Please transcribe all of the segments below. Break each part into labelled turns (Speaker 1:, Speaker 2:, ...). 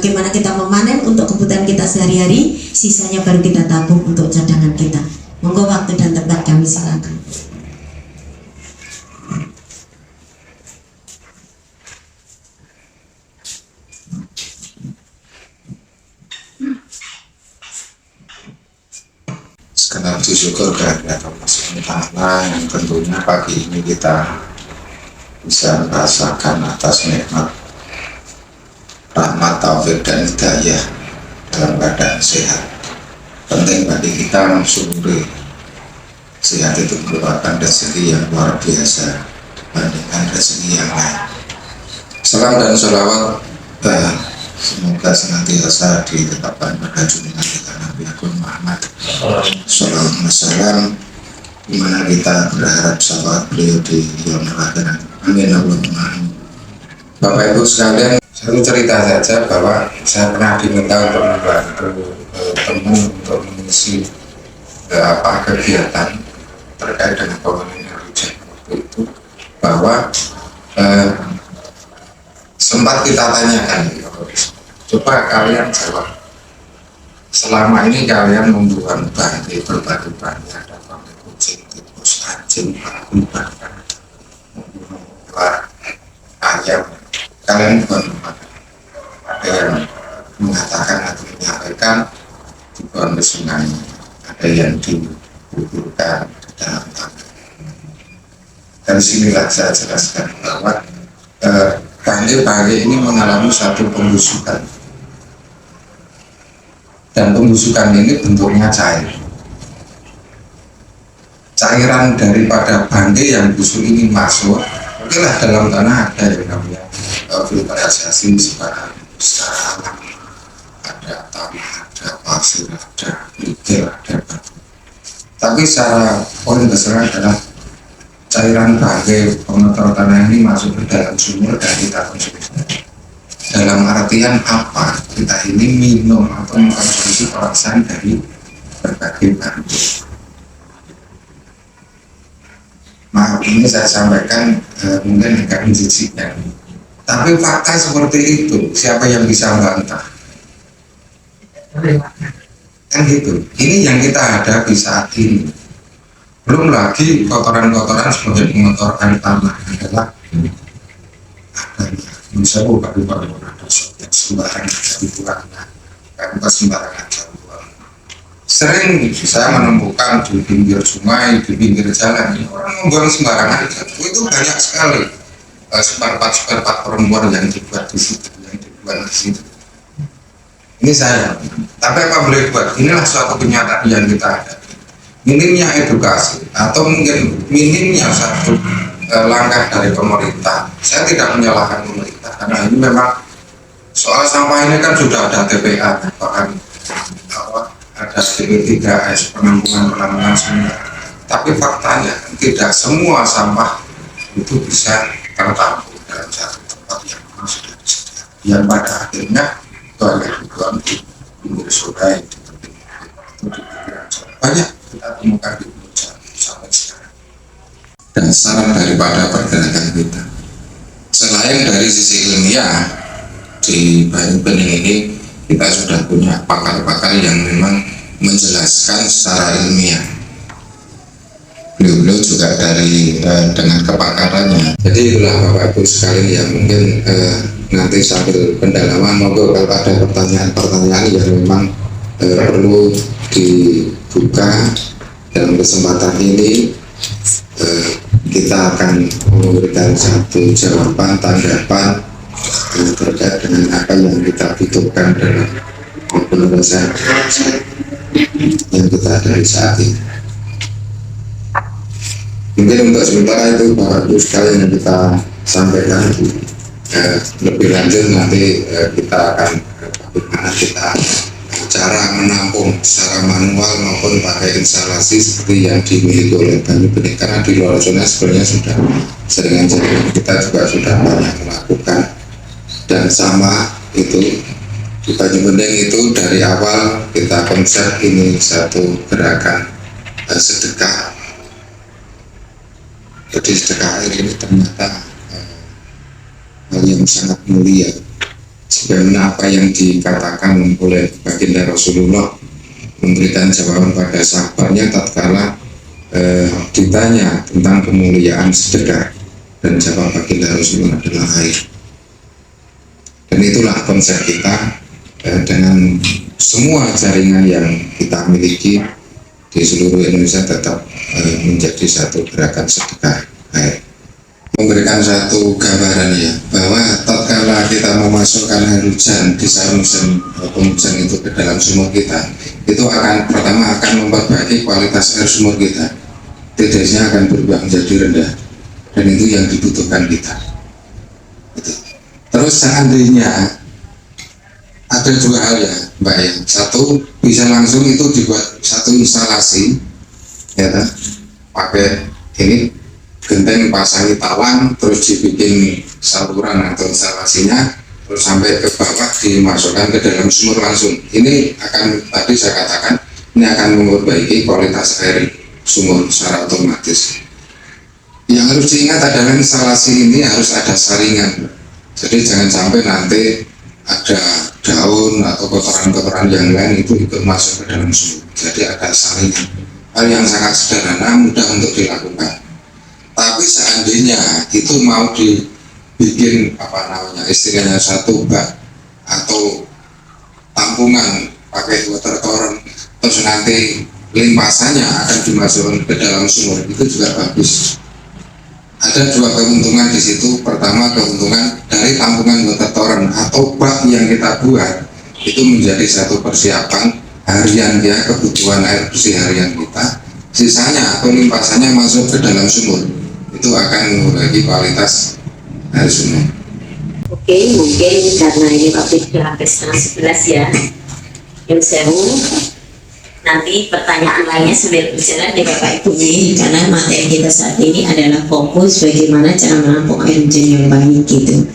Speaker 1: Bagaimana kita memanen untuk kebutuhan kita sehari-hari, sisanya baru kita tabung untuk cadangan kita. Monggo waktu dan tempat kami silakan.
Speaker 2: Segenap syukur kehadirat Allah SWT yang tentunya pagi ini kita bisa merasakan atas nikmat rahmat, taufik dan hidayah dalam keadaan sehat. Penting bagi kita mensyukuri sehat itu merupakan rezeki yang luar biasa dibandingkan rezeki yang lain. Salam dan sholawat semoga senantiasa ditetapkan pada junjungan kita Nabi Agung Muhammad sallallahu alaihi wasallam, dimana kita berharap syafaat beliau di yaumul akhirat. Amin Allahumma amin. Bapak Ibu sekalian, satu cerita saja bahwa saya pernah diminta untuk membantu teman untuk mengisi kegiatan terkait dengan pembangunan rujak waktu itu, bahwa sempat kita tanyakan, coba kalian jawab, selama ini kalian membuang bangkai berbagai bangkai, ada bangkai kucing, tikus, anjing, babi, bahkan membunuh ular, ayam, kalian bukan apa? Ada yang mengatakan atau menyampaikan dibuang ke sungai, ada yang dikuburkan di dalam tanah. Dari sinilah saya jelaskan bahwa bangkai-bangkai ini mengalami satu pembusukan, dan pembusukan ini bentuknya cair. Cairan daripada bangkai yang busuk ini masuk, okelah dalam tanah ada yang namanya filtrasi secara alam, ada tanah, ada pasir, ada kerikil, ada batu. Tapi secara poin besar adalah cairan bangkai pengotor tanah ini masuk ke dalam sumur dan kita konsumsi. Dalam artian apa? Kita ini minum atau mengkonsumsi olahan dari berbagai bangkai. Maaf, ini saya sampaikan mungkin agak menjijikkan, tapi fakta seperti itu. Siapa yang bisa membantah? Kan gitu. Ini yang kita hadapi saat ini. Belum lagi kotoran-kotoran sebagai mengotorkan tanah adalah adanya bisa buka-buka ada yang sembarangan dibuangnya, kan sembarangan dibuang. Sering saya menemukan di pinggir sungai, di pinggir jalan, orang membuang sembarangan itu banyak sekali. Seperempat perempuan yang dibuat di situ, yang dibuang di situ. Ini saya, tapi apa boleh buat? Inilah suatu kenyataan yang kita hadapi. Minimnya edukasi atau mungkin minimnya satu langkah dari pemerintah. Saya tidak menyalahkan pemerintah karena ini memang soal sampah ini kan sudah ada TPA, bahkan ada DP3S, penampungan semua. Tapi faktanya tidak semua sampah itu bisa tertampung dalam satu tempat yang memang sudah disediakan. Yang pada akhirnya itu hanya dibuang di pinggir sungai, di tepi itu di pinggiran sungai. Banyak kita temukan di Indonesia sampai sekarang. Dan saran daripada pergerakan kita, selain dari sisi ilmiah, di Bening ini kita sudah punya pakar-pakar yang memang menjelaskan secara ilmiah. Beliau juga dari dengan kepakarannya. Jadi itulah Bapak Ibu sekalian yang mungkin nanti sambil pendalaman, monggo kalau ada pertanyaan-pertanyaan yang memang perlu dibuka dalam kesempatan ini, kita akan memberikan satu jawaban, tanggapan terkait dengan apa yang kita butuhkan dalam penyelesaian yang kita dari saat ini. Mungkin untuk sementara itu Bapak Ibu sekalian yang kita sampaikan. Lebih lanjut nanti kita akan bagaimana kita cara menampung secara manual maupun pakai instalasi seperti yang dimiliki oleh Banyu Bening, karena di luar zona sebenarnya sudah sering jadi kita juga sudah banyak melakukan. Dan sama itu di Banyu Bening itu dari awal kita konsep ini satu gerakan sedekah. Jadi sedekah air ini ternyata hal yang sangat mulia sebagaimana apa yang dikatakan oleh baginda Rasulullah memberikan jawaban pada sahabatnya tatkala ditanya tentang kemuliaan sedekah, dan jawab baginda Rasulullah adalah air. Dan itulah konsep kita dengan semua jaringan yang kita miliki di seluruh Indonesia tetap menjadi satu gerakan sedekah air. Memberikan satu gambaran ya, bahwa tatkala kita memasukkan air hujan di sarung hujan itu ke dalam sumur kita, itu akan pertama akan memperbaiki kualitas air sumur kita, TDS-nya akan berubah menjadi rendah, dan itu yang dibutuhkan kita. Terus seandainya ada dua hal ya Mbak ya, satu bisa langsung itu dibuat satu instalasi ya, pakai ini genteng pasangi tawang, terus dibikin saluran atau instalasinya, terus sampai ke bawah dimasukkan ke dalam sumur langsung. Ini akan, tadi saya katakan, ini akan memperbaiki kualitas air sumur secara otomatis. Yang harus diingat adalah instalasi ini harus ada saringan, jadi jangan sampai nanti ada daun atau kotoran-kotoran yang lain itu ikut masuk ke dalam sumur. Jadi ada saringan, hal yang sangat sederhana, mudah untuk dilakukan. Tapi seandainya itu mau dibikin istilahnya satu bak atau tampungan pakai water torrent, terus nanti limpasannya akan dimasukkan ke dalam sumur, itu juga bagus. Ada dua keuntungan di situ. Pertama, keuntungan dari tampungan water torrent atau bak yang kita buat itu menjadi satu persiapan harian ya, kebutuhan air bersih harian kita. Sisanya atau limpasannya masuk ke dalam sumur, itu akan mengurangi kualitas air sumur.
Speaker 1: Oke, mungkin karena ini waktu sudah hampir setengah 11 ya, yang sewu nanti pertanyaan lainnya sambil berjalan deh Bapak Ibu, karena materi kita saat ini adalah fokus bagaimana cara menampung air hujan yang baik gitu.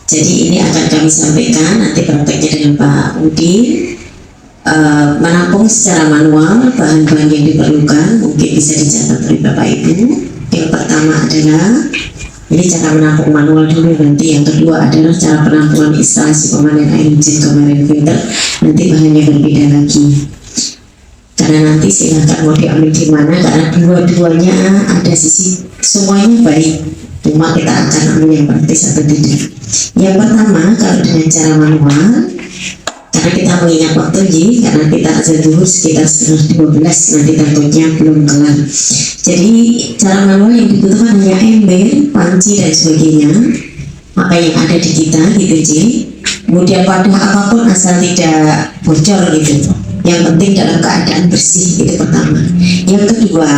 Speaker 1: Jadi ini akan kami sampaikan nanti prakteknya dengan Pak Udin. Menampung secara manual bahan-bahan yang diperlukan mungkin bisa dicatat oleh Bapak Ibu. Yang pertama adalah ini cara menampung manual dulu, nanti yang kedua adalah cara penampungan instalasi pemanen air hujan kemarin filter, nanti bahannya berbeda lagi. Karena nanti silakan mau diambil di mana, karena dua-duanya ada sisi, semuanya baik, cuma kita akan ambil yang praktis atau tidak. Yang pertama, kalau dengan cara manual, karena kita mengingat waktu karena kita azan zuhur sekitar setengah 12, nanti takutnya belum kelar. Jadi cara manual yang dibutuhkan hanya ember, panci dan sebagainya, maka yang ada di kita gitu Ji. Kemudian wadah apapun asal tidak bocor gitu, yang penting dalam keadaan bersih, itu pertama. Yang kedua,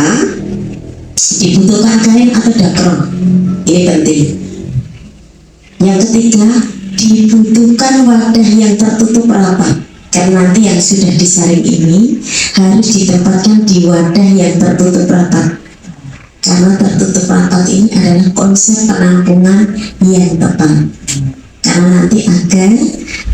Speaker 1: dibutuhkan kain atau dakron, ini penting. Yang ketiga, dibutuhkan wadah yang tertutup rapat, karena nanti yang sudah disaring ini harus ditempatkan di wadah yang tertutup rapat, karena tertutup rapat ini adalah konsep penampungan yang tepat, karena nanti agar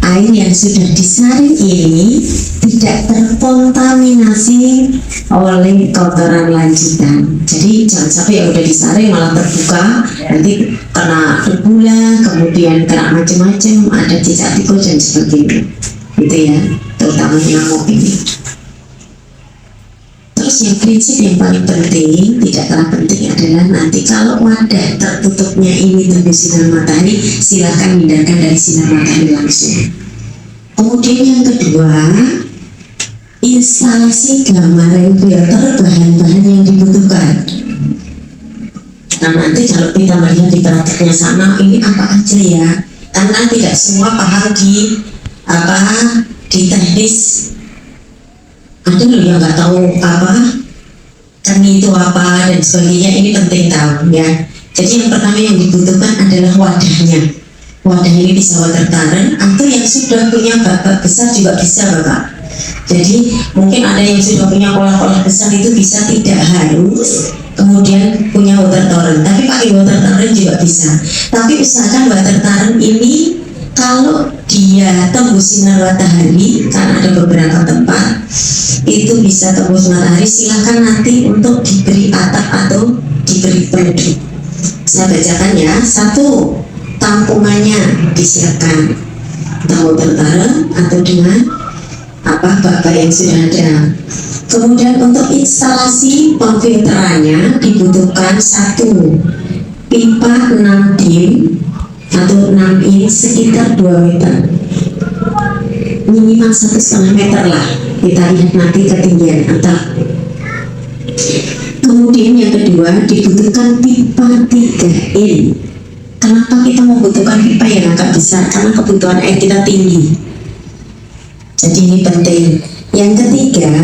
Speaker 1: air yang sudah disaring ini tidak terkontaminasi oleh kotoran lanjutan. Jadi jangan sampai yang udah disaring malah terbuka, nanti kena debu lah, kemudian kena macam-macam, ada cicak tikus dan sebagainya, gitu ya, terutama nyamuk ini. Terus yang prinsip yang paling penting, tidak kalah penting adalah nanti kalau wadah tertutupnya ini tembus sinar matahari, silakan hindarkan dari sinar matahari langsung. Kemudian yang kedua, instalasi gamma ray filter bahan-bahan yang dibutuhkan. Nah nanti kalau kita melihat di prakteknya sana, ini apa aja ya? Karena tidak semua paham di teknis. Ada loh yang nggak tahu kan itu apa dan sebagainya, ini penting tahu ya. Jadi yang pertama yang dibutuhkan adalah wadahnya. Wadah ini bisa water current atau yang sudah punya bak besar juga bisa Bapak. Jadi mungkin ada yang sudah punya kolam-kolam besar, itu bisa, tidak harus kemudian punya water torrent, tapi pakai water torrent juga bisa. Tapi usahakan water torrent ini kalau dia tembus sinar matahari, karena ada beberapa tempat itu bisa tembus matahari, silahkan nanti untuk diberi atap atau diberi peneduh. Saya bacakan ya. Satu, tampungannya disiapkan. tahu tertarik atau dengan bapak yang sudah ada. Kemudian untuk instalasi pemfilterannya dibutuhkan satu pipa 6 dim atau 6 in sekitar 2 meter, minimal 1,5 meter lah, kita lihat nanti ketinggian atap. Kemudian yang kedua dibutuhkan pipa 3 in. Kenapa kita membutuhkan pipa yang agak besar? Karena kebutuhan air kita tinggi, jadi ini penting. Yang ketiga,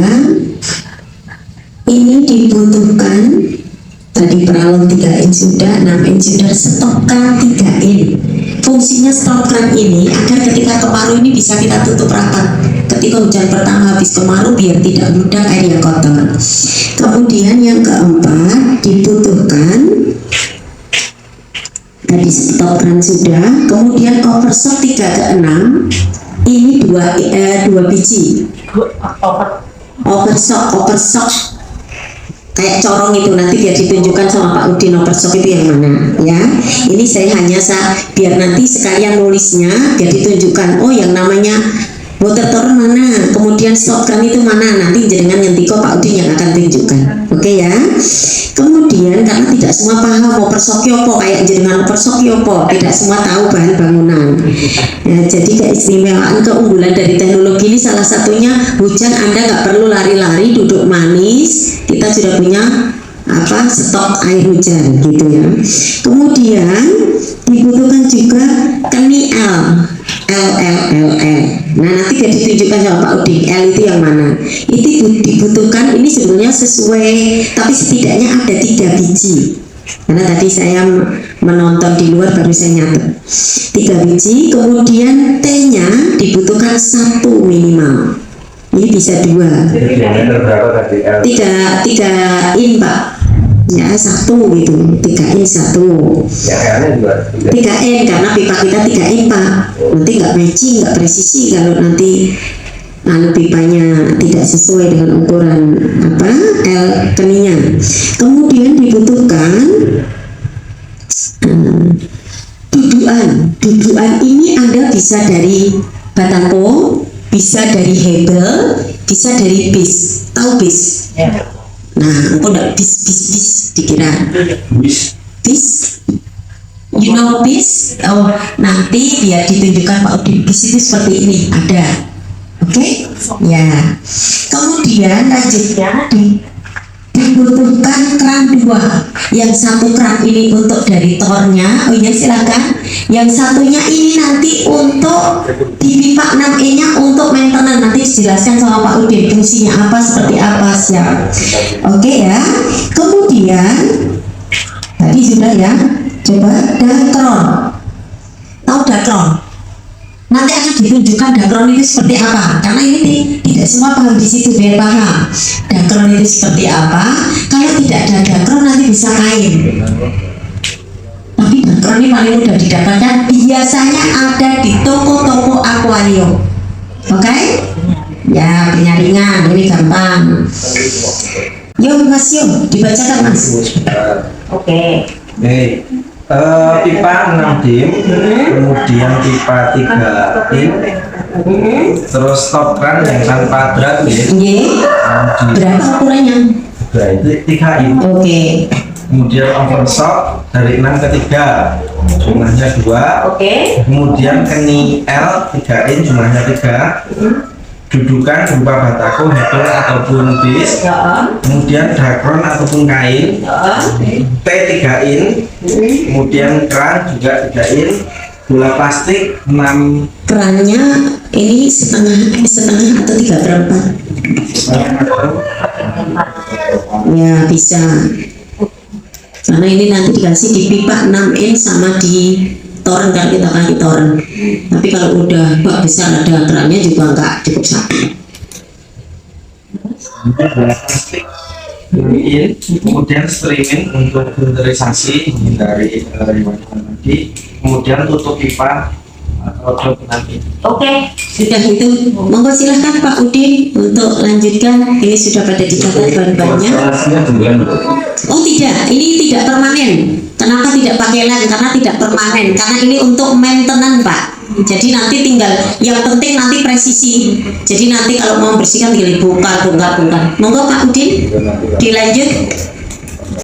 Speaker 1: ini dibutuhkan tadi peralon 3 in sudah, 6 in sudah, stop kran 3 in. Fungsinya stop kran ini agar ketika kemarau ini bisa kita tutup rapat. Ketika hujan pertama habis kemarau biar tidak mudah air yang kotor. Kemudian yang keempat dibutuhkan tadi stop kran sudah, kemudian oversock 3 ke 6 ini 2 biji. Oversock kayak corong itu, nanti biar ditunjukkan sama Pak Udin oversock itu yang mana ya. Ini saya hanya biar nanti sekalian nulisnya biar ditunjukkan, oh yang namanya water tower mana, kemudian stop kran itu mana, nanti jenengan nyentiko Pak Udin yang akan tunjukkan. Oke ya. Kemudian karena tidak semua paham oversock apa, kayak jenengan oversock apa, tidak semua tahu bahan bangunan ya, jadi keistimewaan keunggulan dari teknologi ini salah satunya hujan Anda nggak perlu lari-lari duduk manis, kita sudah punya stok air hujan gitu ya. Kemudian dibutuhkan juga keni L. Nah nanti biar ditunjukkan sama Pak Udin L itu yang mana. Itu dibutuhkan, ini sebenarnya sesuai, tapi setidaknya ada 3 biji. Karena tadi saya menonton di luar baru saya nyatet 3 biji. Kemudian T-nya dibutuhkan 1 minimal. Ini bisa 2. 3 in Pak. Ya 1 gitu, 3 in 1.
Speaker 3: Yang juga
Speaker 1: 3 in karena pipa kita 3 in Pak. Nanti nggak matching, nggak presisi kalau nanti pipanya tidak sesuai dengan ukuran L keninya. Kemudian dibutuhkan dudukan ini Anda bisa dari batako, bisa dari hebel, bisa dari bis. Tahu bis? Nah, engkau enggak bis dikira bis. You know bis? Oh, nanti biar ditunjukkan Pak Udin bis itu seperti ini ada. Oke? Ya. Kemudian lanjutnya dibutuhkan kran 2. Yang satu kran ini untuk dari tornya. Oh iya silakan. Yang satunya ini nanti untuk di pipa 6E-nya untuk maintenance, nanti dijelaskan sama Pak Udin fungsinya apa, seperti apa, siap. Oke ya. Kemudian tadi sudah ya. Coba dakron. Tahu dakron? Nanti akan ditunjukkan dakron itu seperti apa, karena ini tidak semua paham di situ, biar paham dakron itu seperti apa. Kalau tidak ada dakron nanti bisa kain. Tapi dakron ini paling mudah didapatkan, biasanya ada di toko-toko akuarium. Oke? Ya penyaringan ini gampang. Yuk Mas Yuk, dibacakan Mas. Oke.
Speaker 3: Pipa 6 dim, kemudian pipa 3 in, terus stop kran yang tanpa drat ya.
Speaker 1: Berapa ukurannya?
Speaker 3: Itu 3 in.
Speaker 1: Oke.
Speaker 3: Kemudian oversock dari 6 ke 3 jumlahnya 2.
Speaker 1: Oke.
Speaker 3: Kemudian keni L 3 in jumlahnya 3. Dudukan berupa batako, hebel ataupun bis. Kemudian dakron ataupun kain. T 3 in. Kemudian kran juga 3 in. Bola plastik 6.
Speaker 1: Kerannya ini setengah atau 3/4? Ya bisa. Karena ini nanti dikasih di pipa 6 in sama di toren, kalau kita pakai toren. Tapi kalau udah bak besar ada kerannya juga enggak cukup satu.
Speaker 3: Bola plastik in. Kemudian streaming untuk filterisasi menghindari riwayat tadi. Kemudian tutup pipa atau tutup nanti.
Speaker 1: Oke, sudah itu. Monggo silahkan Pak Udin untuk lanjutkan. Ini sudah pada dicatat bahan-bahannya. Oh tidak, ini tidak permanen. Kenapa tidak pakai lem? Karena tidak permanen. Karena ini untuk maintenance Pak. Jadi nanti tinggal, yang penting nanti presisi. Jadi nanti kalau mau bersihkan tinggal bongkar. Monggo Pak Udin, dilanjut.